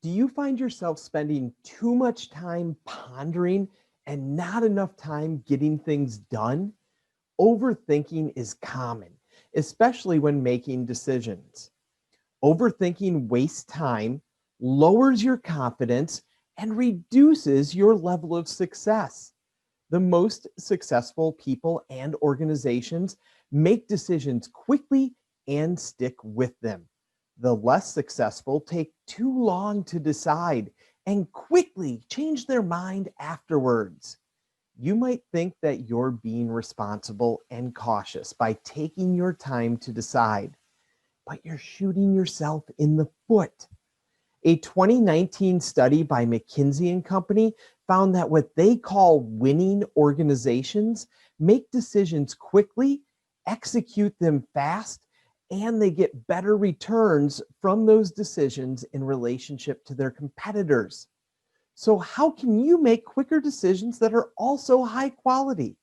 Do you find yourself spending too much time pondering and not enough time getting things done? Overthinking is common, especially when making decisions. Overthinking wastes time, lowers your confidence, and reduces your level of success. The most successful people and organizations make decisions quickly and stick with them. The less successful take too long to decide and quickly change their mind afterwards. You might think that you're being responsible and cautious by taking your time to decide, but you're shooting yourself in the foot. A 2019 study by McKinsey and Company found that what they call winning organizations make decisions quickly, execute them fast, and they get better returns from those decisions in relationship to their competitors. So, how can you make quicker decisions that are also high quality?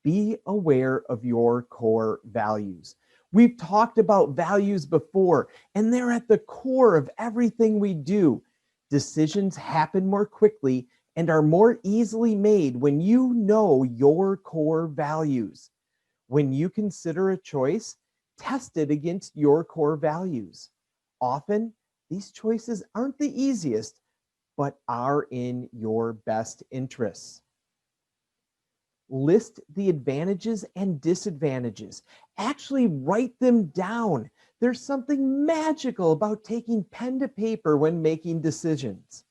Be aware of your core values. We've talked about values before, and they're at the core of everything we do. Decisions happen more quickly and are more easily made when you know your core values. When you consider a choice, test it against your core values. Often, these choices aren't the easiest, but are in your best interests. List the advantages and disadvantages. Actually, write them down. There's something magical about taking pen to paper when making decisions.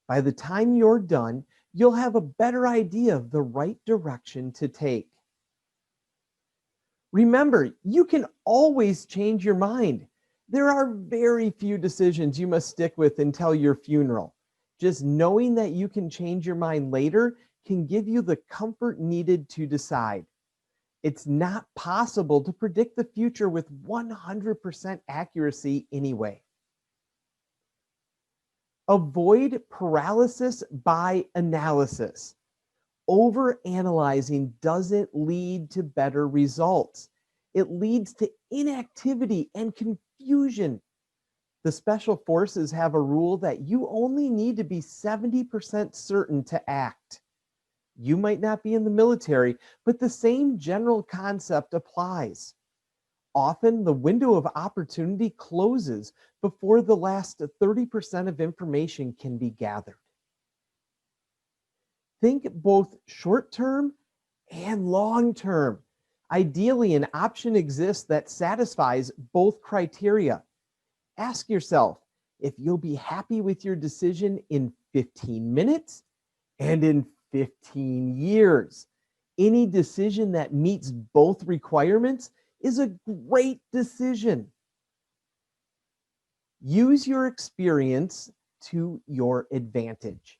By the time you're done, you'll have a better idea of the right direction to take. Remember, you can always change your mind. There are very few decisions you must stick with until your funeral. Just knowing that you can change your mind later can give you the comfort needed to decide. It's not possible to predict the future with 100% accuracy anyway. Avoid paralysis by analysis. Overanalyzing doesn't lead to better results. It leads to inactivity and confusion. The special forces have a rule that you only need to be 70% certain to act. You might not be in the military, but the same general concept applies. Often, the window of opportunity closes before the last 30% of information can be gathered. Think both short term and long term. Ideally, an option exists that satisfies both criteria. Ask yourself if you'll be happy with your decision in 15 minutes and in 15 years. Any decision that meets both requirements is a great decision. Use your experience to your advantage.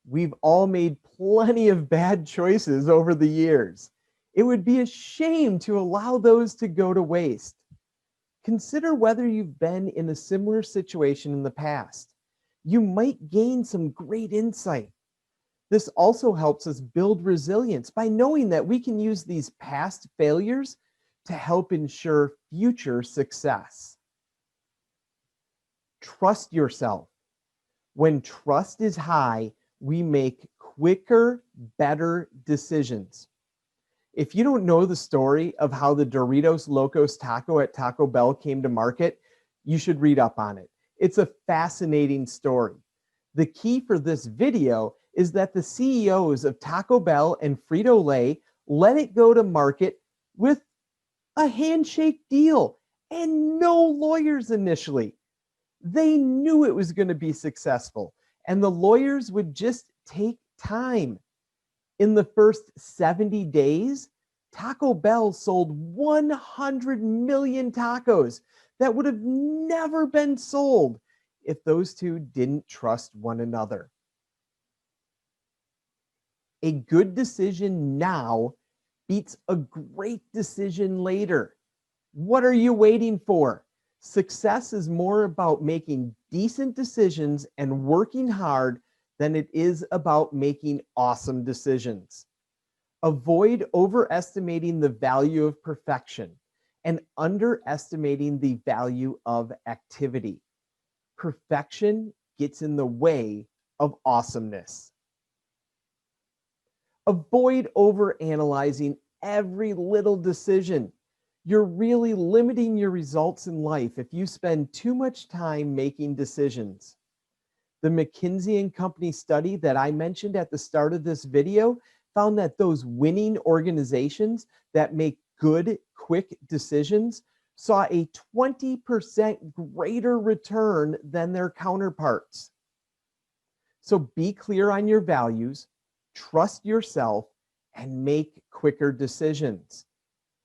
We've all made plenty of bad choices over the years. It would be a shame to allow those to go to waste. Consider whether you've been in a similar situation in the past. You might gain some great insight. This also helps us build resilience by knowing that we can use these past failures to help ensure future success. Trust yourself. When trust is high, we make quicker, better decisions. If you don't know the story of how the Doritos Locos Taco at Taco Bell came to market, you should read up on it. It's a fascinating story. The key for this video is that the CEOs of Taco Bell and Frito-Lay let it go to market with a handshake deal and no lawyers initially. They knew it was going to be successful, and the lawyers would just take time. In the first 70 days, Taco Bell sold 100 million tacos that would have never been sold if those two didn't trust one another. A good decision now beats a great decision later. What are you waiting for? Success is more about making decent decisions and working hard than it is about making awesome decisions. Avoid overestimating the value of perfection and underestimating the value of activity. Perfection gets in the way of awesomeness. Avoid overanalyzing every little decision. You're really limiting your results in life if you spend too much time making decisions. The McKinsey and Company study that I mentioned at the start of this video found that those winning organizations that make good, quick decisions saw a 20% greater return than their counterparts. So be clear on your values, trust yourself, and make quicker decisions.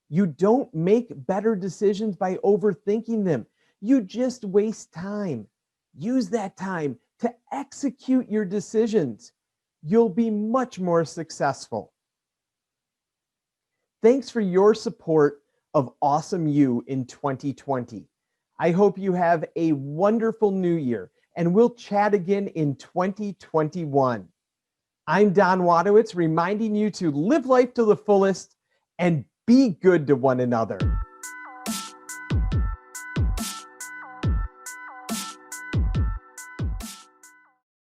You don't make better decisions by overthinking them. You just waste time. Use that time to execute your decisions. You'll be much more successful. Thanks for your support of Awesome You in 2020. I hope you have a wonderful new year, and we'll chat again in 2021. I'm Don Wadowitz, reminding you to live life to the fullest and be good to one another.